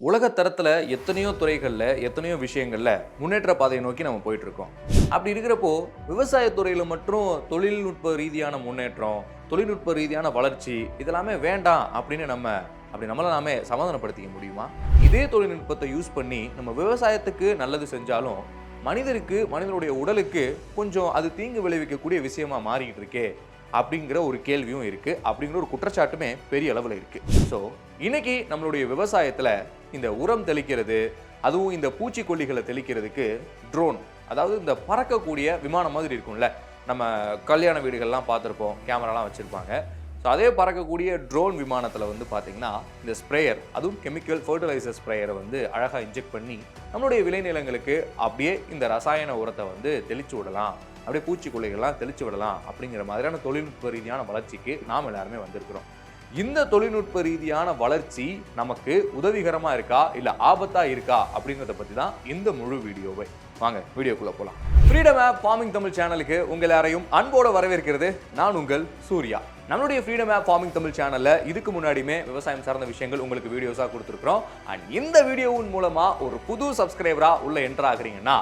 உலக தரத்தில் எத்தனையோ துறைகளில் எத்தனையோ விஷயங்களில் முன்னேற்ற பாதையை நோக்கி நம்ம போயிட்டு இருக்கோம். அப்படி இருக்கிறப்போ விவசாயத்துறையில் மட்டும் தொழில்நுட்ப ரீதியான முன்னேற்றம், தொழில்நுட்ப ரீதியான வளர்ச்சி இதெல்லாமே வேண்டாம் அப்படின்னு நம்மளை நாமே சமாதானப்படுத்திக்க முடியுமா? இதே தொழில்நுட்பத்தை யூஸ் பண்ணி நம்ம விவசாயத்துக்கு நல்லது செஞ்சாலும் மனிதனுடைய உடலுக்கு கொஞ்சம் அது தீங்கு விளைவிக்கக்கூடிய விஷயமா மாறிக்கிட்டு இருக்கே அப்படிங்கிற ஒரு கேள்வியும் இருக்கு. அப்படிங்கிற ஒரு குற்றச்சாட்டுமே பெரிய அளவில் இருக்கு. ஸோ இன்னைக்கு நம்மளுடைய விவசாயத்தில் இந்த உரம் தெளிக்கிறது, அதுவும் இந்த பூச்சிக்கொல்லிகளை தெளிக்கிறதுக்கு ட்ரோன், அதாவது இந்த பறக்கக்கூடிய விமானம் மாதிரி இருக்கும்ல, நம்ம கல்யாண வீடுகள்லாம் பார்த்துருப்போம், கேமராலாம் வச்சுருப்பாங்க. ஸோ அதே பறக்கக்கூடிய ட்ரோன் விமானத்தில் வந்து பார்த்திங்கன்னா இந்த ஸ்ப்ரேயர், அதுவும் கெமிக்கல் ஃபர்டிலைசர் ஸ்ப்ரேயரை வந்து அழகாக இன்ஜெக்ட் பண்ணி நம்மளுடைய விளைநிலங்களுக்கு அப்படியே இந்த ரசாயன உரத்தை வந்து தெளிச்சு விடலாம், அப்படியே பூச்சிக்கொல்லிகள்லாம் தெளிச்சு விடலாம் அப்படிங்கிற மாதிரியான தொழில்நுட்ப ரீதியான வளர்ச்சிக்கு நாம் எல்லாருமே வந்திருக்கிறோம். இந்த தொழில்நுட்ப ரீதியான வளர்ச்சி நமக்கு உதவிகரமா இருக்கா இல்ல ஆபத்தா இருக்கா அப்படிங்கிறத பத்தி தான் இந்த முழு வீடியோவை. வாங்க வீடியோக்குள்ள போலாம். ஃப்ரீடம் ஆப் ஃபார்மிங் தமிழ் சேனலுக்கு உங்கள் யாரையும் அன்போட வரவேற்கிறது நான் உங்கள் சூர்யா. நம்மளுடைய ஃப்ரீடம் ஆப் ஃபார்மிங் தமிழ் சேனல்ல இதுக்கு முன்னாடியுமே விவசாயம் சார்ந்த விஷயங்கள் உங்களுக்கு வீடியோஸா கொடுத்துருக்கோம். அண்ட் இந்த வீடியோவின் மூலமா ஒரு புது சப்ஸ்கிரைபரா உள்ள என்டர் ஆகுறீங்கன்னா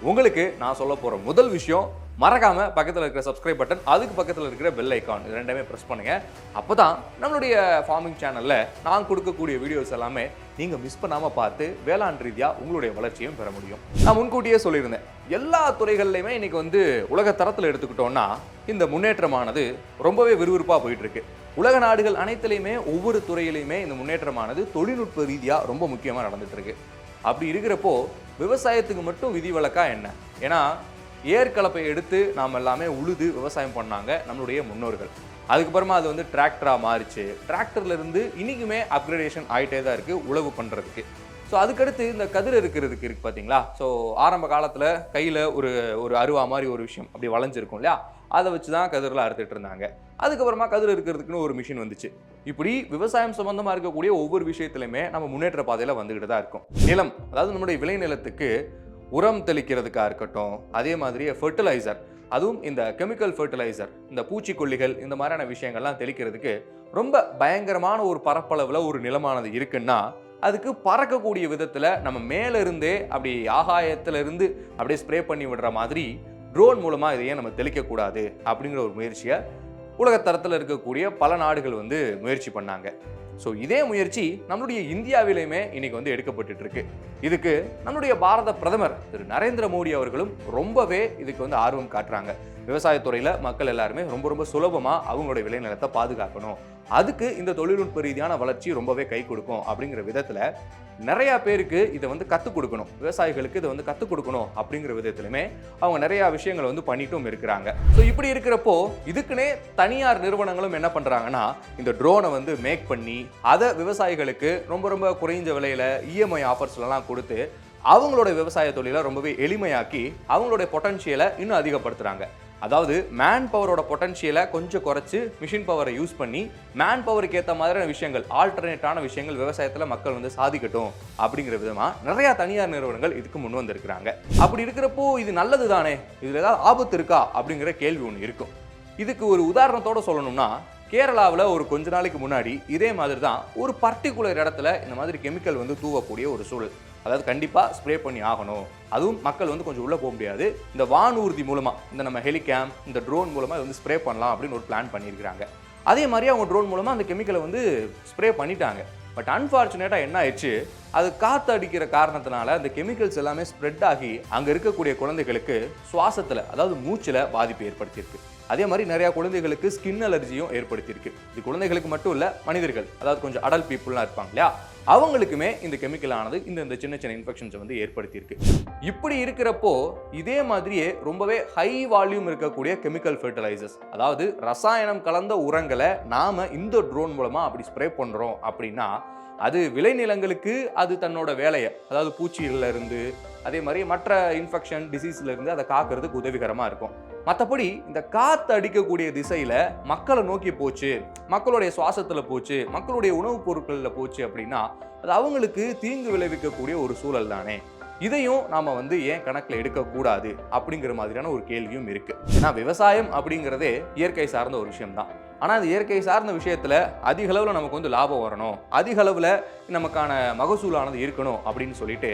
உங்களுக்கு நான் சொல்ல போற முதல் விஷயம், மறக்காம பக்கத்தில் இருக்கிற சப்ஸ்கிரைப் பட்டன், அதுக்கு பக்கத்தில் இருக்கிற பெல் ஐக்கான், இது ரெண்டுமே ப்ரெஸ் பண்ணுங்க. அப்போதான் நம்மளுடைய ஃபார்மிங் சேனல்ல நான் கொடுக்கக்கூடிய வீடியோஸ் எல்லாமே நீங்க மிஸ் பண்ணாம பார்த்து வேளாண் ரீதியா உங்களுடைய வளர்ச்சியும் பெற முடியும். நான் முன்கூட்டியே சொல்லியிருந்தேன், எல்லா துறைகள்லையுமே இன்னைக்கு வந்து உலக தரத்தில் எடுத்துக்கிட்டோம்னா இந்த முன்னேற்றமானது ரொம்பவே விறுவிறுப்பா போயிட்டு இருக்கு. உலக நாடுகள் அனைத்திலையுமே ஒவ்வொரு துறையிலையுமே இந்த முன்னேற்றமானது தொழில்நுட்ப ரீதியா ரொம்ப முக்கியமா நடந்துட்டு இருக்கு. அப்படி இருக்கிறப்போ விவசாயத்துக்கு மட்டும் விதிவிலக்கா என்ன? ஏன்னா ஏற்கலப்பை எடுத்து நாம் எல்லாமே உழுது விவசாயம் பண்ணாங்க நம்மளுடைய முன்னோர்கள். அதுக்கப்புறமா அது வந்து டிராக்டராக மாறிச்சு. டிராக்டர்லேருந்து இன்றைக்குமே அப்கிரேடேஷன் ஆகிட்டே தான் இருக்குது உழவு பண்ணுறதுக்கு. ஸோ அதுக்கடுத்து இந்த கதிர் இருக்கிறதுக்கு இருக்குது பார்த்தீங்களா. ஸோ ஆரம்ப காலத்தில் கையில் ஒரு அருவா மாதிரி ஒரு விஷயம் அப்படி வளைஞ்சிருக்கும் இல்லையா, அதை வச்சு தான் கதிரில் அறுத்துட்டு இருந்தாங்க. அதுக்கப்புறமா கதிர் இருக்கிறதுக்குன்னு ஒரு மிஷின் வந்துச்சு. இப்படி விவசாயம் சம்பந்தமாக இருக்கக்கூடிய ஒவ்வொரு விஷயத்துலையுமே நம்ம முன்னேற்ற பாதையில் வந்துக்கிட்டு தான் இருக்கும். நிலம், அதாவது நம்மளுடைய விளைநிலத்துக்கு உரம் தெளிக்கிறதுக்காக இருக்கட்டும், அதே மாதிரியே ஃபர்டிலைசர், அதுவும் இந்த கெமிக்கல் ஃபர்டிலைசர், இந்த பூச்சிக்கொல்லிகள், இந்த மாதிரியான விஷயங்கள்லாம் தெளிக்கிறதுக்கு ரொம்ப பயங்கரமான ஒரு பரப்பளவில் ஒரு நிலமானது இருக்குன்னா அதுக்கு பறக்கக்கூடிய விதத்தில் நம்ம மேலே இருந்தே அப்படி ஆகாயத்திலிருந்து அப்படியே ஸ்ப்ரே பண்ணி விடுற மாதிரி ட்ரோன் மூலமாக இதையே நம்ம தெளிக்கக்கூடாது அப்படிங்கிற ஒரு முயற்சியை உலகத்தரத்தில் இருக்கக்கூடிய பல நாடுகள் வந்து முயற்சி பண்ணாங்க. ஸோ இதே முயற்சி நம்மளுடைய இந்தியாவிலையுமே இன்னைக்கு வந்து எடுக்கப்பட்டு இருக்கு. இதுக்கு நம்மளுடைய பாரத பிரதமர் திரு நரேந்திர மோடி அவர்களும் ரொம்பவே இதுக்கு வந்து ஆர்வம் காட்டுறாங்க. விவசாயத்துறையில மக்கள் எல்லாருமே ரொம்ப சுலபமா அவங்களுடைய விளைநிலத்தை பாதுகாக்கணும், அதுக்கு இந்த தொழில்நுட்ப ரீதியான வளர்ச்சி ரொம்பவே கை கொடுக்கும் அப்படிங்கிற விதத்துல நிறைய பேருக்கு இதை வந்து கற்றுக் கொடுக்கணும், விவசாயிகளுக்கு இதை வந்து கற்றுக் கொடுக்கணும் அப்படிங்கிற விதத்திலுமே அவங்க நிறைய விஷயங்களை வந்து பண்ணிட்டும் இருக்கிறாங்க. ஸோ இப்படி இருக்கிறப்போ இதுக்குன்னே தனியார் நிறுவனங்களும் என்ன பண்றாங்கன்னா இந்த ட்ரோனை வந்து மேக் பண்ணி அதை விவசாயிகளுக்கு ரொம்ப குறைஞ்ச விலையில இஎம்ஐ ஆஃபர்ஸ்லாம் கொடுத்து அவங்களோட விவசாய தொழிலை ரொம்பவே எளிமையாக்கி அவங்களுடைய பொட்டன்ஷியலை இன்னும் அதிகப்படுத்துறாங்க. அதாவது மேன் பவரோட பொட்டன்ஷியலை கொஞ்சம் குறைச்சு மிஷின் பவரை யூஸ் பண்ணி மேன் பவருக்கு ஏற்ற மாதிரியான விஷயங்கள், ஆல்டர்னேட்டான விஷயங்கள் விவசாயத்தில் மக்கள் வந்து சாதிக்கட்டும் அப்படிங்கிற விதமா நிறைய தனியார் நிறுவனங்கள் இதுக்கு முன் வந்திருக்கிறாங்க. அப்படி இருக்கிறப்போ இது நல்லது தானே, இதுல ஏதாவது ஆபத்து இருக்கா அப்படிங்கிற கேள்வி ஒன்று இருக்கும். இதுக்கு ஒரு உதாரணத்தோட சொல்லணும்னா, கேரளாவில் ஒரு கொஞ்ச நாளைக்கு முன்னாடி இதே மாதிரி தான் ஒரு பர்டிகுலர் இடத்துல இந்த மாதிரி கெமிக்கல் வந்து தூவக்கூடிய ஒரு சூழல். அதாவது கண்டிப்பாக ஸ்ப்ரே பண்ணி ஆகணும், அதுவும் மக்கள் வந்து கொஞ்சம் உள்ளே போக முடியாது, இந்த வானூர்தி மூலமாக, இந்த நம்ம ஹெலிகேம், இந்த ட்ரோன் மூலமாக வந்து ஸ்ப்ரே பண்ணலாம் அப்படின்னு ஒரு பிளான் பண்ணியிருக்கிறாங்க. அதே மாதிரி அவங்க ட்ரோன் மூலமாக அந்த கெமிக்கலை வந்து ஸ்ப்ரே பண்ணிட்டாங்க. பட் அன்ஃபார்ச்சுனேட்டாக என்ன ஆயிடுச்சு, அது காற்று அடிக்கிற காரணத்தினால அந்த கெமிக்கல்ஸ் எல்லாமே ஸ்ப்ரெட் ஆகி அங்கே இருக்கக்கூடிய குழந்தைகளுக்கு சுவாசத்தில், அதாவது மூச்சில் பாதிப்பு ஏற்படுத்தியிருக்கு. அதே மாதிரி நிறைய குழந்தைகளுக்கு ஸ்கின் அலர்ஜியும் ஏற்படுத்தியிருக்கு. இது குழந்தைகளுக்கு மட்டும் இல்லை, மனிதர்கள், அதாவது கொஞ்சம் அடல்ட் பீப்புள்லாம் இருப்பாங்க இல்லையா, அவங்களுக்குமே இந்த கெமிக்கல் ஆனது இந்த சின்ன இன்ஃபெக்ஷன்ஸை வந்து ஏற்படுத்தியிருக்கு. இப்படி இருக்கிறப்போ இதே மாதிரியே ரொம்பவே ஹை வால்யூம் இருக்கக்கூடிய கெமிக்கல் ஃபர்டிலைசர்ஸ், அதாவது ரசாயனம் கலந்த உரங்களை நாம இந்த ட்ரோன் மூலமா அப்படி ஸ்ப்ரே பண்றோம் அப்படின்னா அது விளைநிலங்களுக்கு அது தன்னோட வேலையை, அதாவது பூச்சிகள்ல இருந்து அதே மாதிரி மற்ற இன்ஃபெக்ஷன் டிசீஸ்ல இருந்து அதை காக்கிறதுக்கு உதவிகரமா இருக்கும். மற்றபடி இந்த காத்து அடிக்கக்கூடிய திசையில மக்களை நோக்கி போச்சு, மக்களுடைய சுவாசத்துல போச்சு, மக்களுடைய உணவுப் பொருட்கள்ல போச்சு அப்படின்னா அது அவங்களுக்கு தீங்கு விளைவிக்கக்கூடிய ஒரு சூழல் தானே. இதையும் நாம வந்து ஏன் கணக்கில் எடுக்கக்கூடாது அப்படிங்கிற மாதிரியான ஒரு கேள்வியும் இருக்கு. ஏன்னா விவசாயம் அப்படிங்கிறதே இயற்கை சார்ந்த ஒரு விஷயம் தான். ஆனால் அது இயற்கை சார்ந்த விஷயத்தில் அதிக அளவில் நமக்கு வந்து லாபம் வரணும், அதிக அளவில் நமக்கான மகசூலானது இருக்கணும் அப்படின்னு சொல்லிட்டு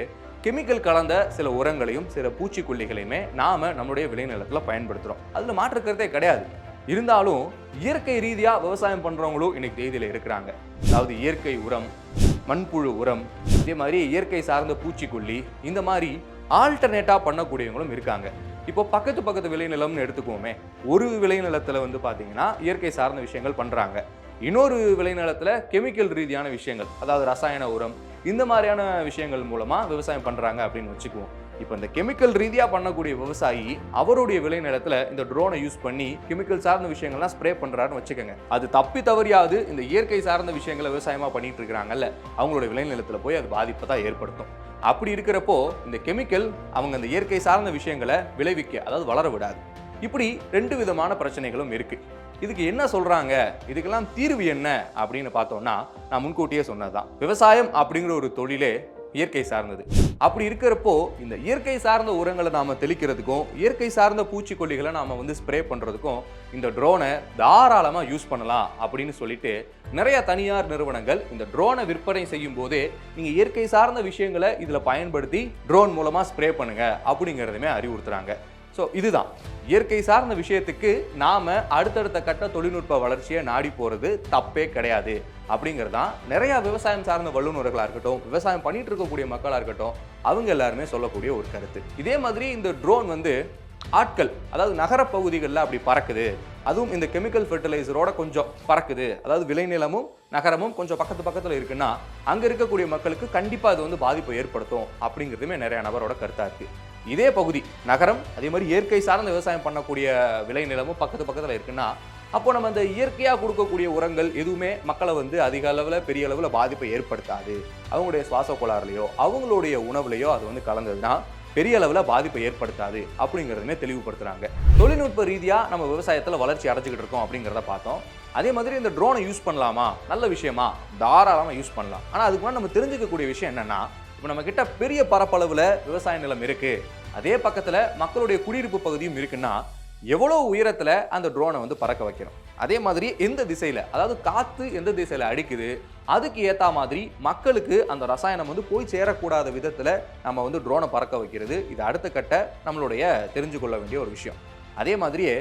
கெமிக்கல் கலந்த சில உரங்களையும் சில பூச்சிக்கொல்லிகளையுமே நாம் நம்மளுடைய விளைநிலத்தில் பயன்படுத்துகிறோம். அதில் மாற்றுக்கிறதே கிடையாது. இருந்தாலும் இயற்கை ரீதியாக விவசாயம் பண்ணுறவங்களும் இன்னைக்கு தேதியில் இருக்கிறாங்க. அதாவது இயற்கை உரம், மண்புழு உரம், இதே மாதிரி இயற்கை சார்ந்த பூச்சிக்கொல்லி, இந்த மாதிரி ஆல்டர்னேட்டாக பண்ணக்கூடியவங்களும் இருக்காங்க. இப்போ பக்கத்து விளைநிலம்னு எடுத்துக்குவோமே, ஒரு விளைநிலத்தில் வந்து பார்த்தீங்கன்னா இயற்கை சார்ந்த விஷயங்கள் பண்ணுறாங்க, இன்னொரு விளைநிலத்தில் கெமிக்கல் ரீதியான விஷயங்கள், அதாவது ரசாயன உரம், இந்த மாதிரியான விஷயங்கள் மூலமாக விவசாயம் பண்ணுறாங்க அப்படின்னு வச்சுக்குவோம். இப்போ இந்த கெமிக்கல் ரீதியாக பண்ணக்கூடிய விவசாயி அவருடைய விளைநிலத்தில் இந்த ட்ரோனை யூஸ் பண்ணி கெமிக்கல் சார்ந்த விஷயங்கள்லாம் ஸ்ப்ரே பண்ணுறாருன்னு வச்சுக்கோங்க. அது தப்பி தவறியாவது இந்த இயற்கை சார்ந்த விஷயங்களை விவசாயமாக பண்ணிட்டு இருக்கிறாங்கல்ல, அவங்களுடைய விளைநிலத்தில் போய் அது பாதிப்பை தான் ஏற்படுத்தும். அப்படி இருக்கிறப்போ இந்த கெமிக்கல் அவங்க அந்த இயற்கை சார்ந்த விஷயங்களை விளைவிக்க, அதாவது வளர விடாது. இப்படி 2 விதமான பிரச்சனைகளும் இருக்கு. இதுக்கு என்ன சொல்றாங்க, இதுக்கெல்லாம் தீர்வு என்ன அப்படின்னு பார்த்தோம்னா, நான் முன்கூட்டியே சொன்னதுதான், விவசாயம் அப்படிங்கிற ஒரு தொழிலே இயற்கை சார்ந்தது. அப்படி இருக்கிறப்போ இந்த இயற்கை சார்ந்த உரங்களை நாம தெளிக்கிறதுக்கும் இயற்கை சார்ந்த பூச்சிக்கொல்லிகளை நாம வந்து ஸ்ப்ரே பண்றதுக்கும் இந்த ட்ரோனை தாராளமா யூஸ் பண்ணலாம் அப்படின்னு சொல்லிட்டு நிறைய தனியார் நிறுவனங்கள் இந்த ட்ரோனை விற்பனை செய்யும் போதே நீங்க இயற்கை சார்ந்த விஷயங்களை இதுல பயன்படுத்தி ட்ரோன் மூலமா ஸ்ப்ரே பண்ணுங்க அப்படிங்கிறதுமே அறிவுறுத்துறாங்க. ஸோ இதுதான் இயற்கை சார்ந்த விஷயத்துக்கு நாம் அடுத்தடுத்த கட்ட தொழில்நுட்ப வளர்ச்சியை நாடி போகிறது தப்பே கிடையாது அப்படிங்கிறது தான் நிறையா விவசாயம் சார்ந்த வல்லுநர்களாக இருக்கட்டும், விவசாயம் பண்ணிட்டு இருக்கக்கூடிய மக்களாக இருக்கட்டும், அவங்க எல்லாருமே சொல்லக்கூடிய ஒரு கருத்து. இதே மாதிரி இந்த ட்ரோன் வந்து ஆட்கள், அதாவது நகரப்பகுதிகளில் அப்படி பறக்குது, அதுவும் இந்த கெமிக்கல் ஃபெர்டிலைசரோட கொஞ்சம் பறக்குது, அதாவது விளைநிலமும் நகரமும் கொஞ்சம் பக்கத்தில் இருக்குன்னா அங்கே இருக்கக்கூடிய மக்களுக்கு கண்டிப்பாக அது வந்து பாதிப்பை ஏற்படுத்தும் அப்படிங்கிறதுமே நிறைய நபரோட கருத்தாக இருக்குது. இதே பகுதி நகரம், அதே மாதிரி இயற்கை சார்ந்த விவசாயம் பண்ணக்கூடிய விளைநிலமும் பக்கத்தில் இருக்குன்னா அப்போ நம்ம அந்த இயற்கையாக கொடுக்கக்கூடிய உரங்கள் எதுவுமே மக்களை வந்து அதிக அளவில் பெரிய அளவில் பாதிப்பை ஏற்படுத்தாது. அவங்களுடைய சுவாச கோளாறுலையோ அவங்களுடைய உணவுலையோ அது வந்து கலந்ததுன்னா பெரிய அளவில் பாதிப்பை ஏற்படுத்தாது அப்படிங்கிறதுமே தெளிவுபடுத்துறாங்க. தொழில்நுட்ப ரீதியாக நம்ம விவசாயத்தில் வளர்ச்சி அடைஞ்சிக்கிட்டு இருக்கோம் அப்படிங்கிறத பார்த்தோம். அதே மாதிரி இந்த ட்ரோனை யூஸ் பண்ணலாமா, நல்ல விஷயமா, தாராளமாக யூஸ் பண்ணலாம். ஆனால் அதுக்கு முன்னாடி நம்ம தெரிஞ்சுக்கக்கூடிய விஷயம் என்னன்னா, இப்போ நம்ம கிட்ட பெரிய பரப்பளவில் விவசாய நிலம் இருக்கு, அதே பக்கத்தில் மக்களுடைய குடியிருப்பு பகுதியும் இருக்குன்னா எவ்வளோ உயரத்தில் அந்த ட்ரோனை வந்து பறக்க வைக்கணும், அதே மாதிரி எந்த திசையில், அதாவது காற்று எந்த திசையில் அடிக்குது அதுக்கு ஏற்ற மாதிரி மக்களுக்கு அந்த ரசாயனம் வந்து போய் சேரக்கூடாத விதத்தில் நம்ம வந்து ட்ரோனை பறக்க வைக்கிறது, இது அடுத்த கட்ட நம்மளுடைய தெரிஞ்சு கொள்ள வேண்டிய ஒரு விஷயம். அதே மாதிரியே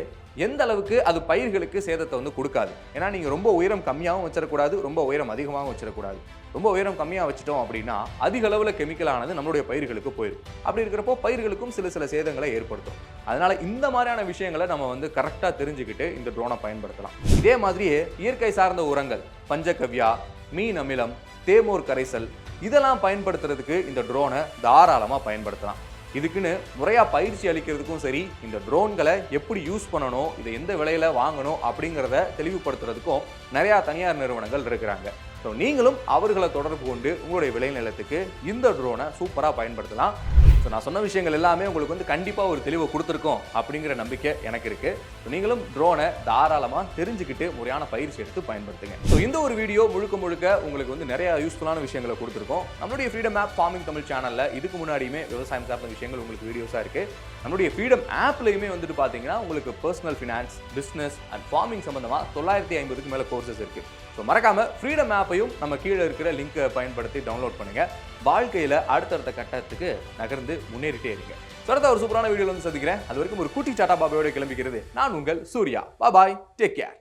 எந்த அளவுக்கு அது பயிர்களுக்கு சேதத்தை வந்து கொடுக்காது. ஏன்னா நீங்கள் ரொம்ப உயரம் கம்மியாகவும் வச்சிடக்கூடாது, ரொம்ப உயரம் அதிகமாகவும் வச்சிடக்கூடாது. ரொம்ப உயரம் கம்மியாக வச்சிட்டோம் அப்படின்னா அதிக அளவில் கெமிக்கலானது நம்மளுடைய பயிர்களுக்கு போயிடும். அப்படி இருக்கிறப்போ பயிர்களுக்கும் சில சேதங்களை ஏற்படுத்தும். அதனால இந்த மாதிரியான விஷயங்களை நம்ம வந்து கரெக்டாக தெரிஞ்சுக்கிட்டு இந்த ட்ரோனை பயன்படுத்தலாம். இதே மாதிரியே இயற்கை சார்ந்த உரங்கள், பஞ்சகவ்யா, மீன் அமிலம், தேமோர் கரைசல், இதெல்லாம் பயன்படுத்துறதுக்கு இந்த ட்ரோனை தாராளமாக பயன்படுத்தலாம். இதுக்குன்னு முறையாக பயிற்சி அளிக்கிறதுக்கும் சரி, இந்த ட்ரோன்களை எப்படி யூஸ் பண்ணணும், இதை எந்த விலையில் வாங்கணும் அப்படிங்கிறத தெளிவுபடுத்துறதுக்கும் நிறையா தனியார் நிறுவனங்கள் இருக்கிறாங்க. ஸோ நீங்களும் அவர்களை தொடர்பு கொண்டு உங்களுடைய விளைநிலத்துக்கு இந்த ட்ரோனை சூப்பராக பயன்படுத்தலாம். ஸோ நான் சொன்ன விஷயங்கள் எல்லாமே உங்களுக்கு வந்து கண்டிப்பாக ஒரு தெளிவை கொடுத்துருக்கோம் அப்படிங்கிற நம்பிக்கை எனக்கு இருக்குது. ஸோ நீங்களும் ட்ரோனை தாராளமாக தெரிஞ்சுக்கிட்டு முறையான பயிற்சி எடுத்து பயன்படுத்துங்க. ஸோ இந்த ஒரு வீடியோ முழுக்க உங்களுக்கு வந்து நிறைய யூஸ்ஃபுல்லான விஷயங்களை கொடுத்துருக்கோம். நம்மளுடைய ஃப்ரீடம் ஆப் ஃபார்மிங் தமிழ் சேனலில் இதுக்கு முன்னாடியுமே விவசாயம் சார்ந்த விஷயங்கள் உங்களுக்கு வீடியோஸாக இருக்குது. நம்மளுடைய ஃப்ரீடம் ஆப்லையுமே வந்துட்டு பார்த்தீங்கன்னா உங்களுக்கு personal finance, business and farming சம்பந்தமாக 950க்கு மேலே கோர்சஸ் இருக்குது. ஸோ மறக்காம ஃப்ரீடம் ஆப்பையும் நம்ம கீழே இருக்கிற லிங்கை பயன்படுத்தி டவுன்லோட் பண்ணுங்க. வாழ்க்கையில் அடுத்தடுத்த கட்டத்துக்கு நகர்ந்து முன்னேறிட்டே இருங்க. தொடர்ந்து ஒரு சூப்பரான வீடியோவில் வந்து சந்திக்கிறேன். அது வரைக்கும் ஒரு குட்டி சாட்டா பாபாயோட கிளம்பிக்கிறது நான் உங்கள் சூர்யா. பாய், டேக் கேர்.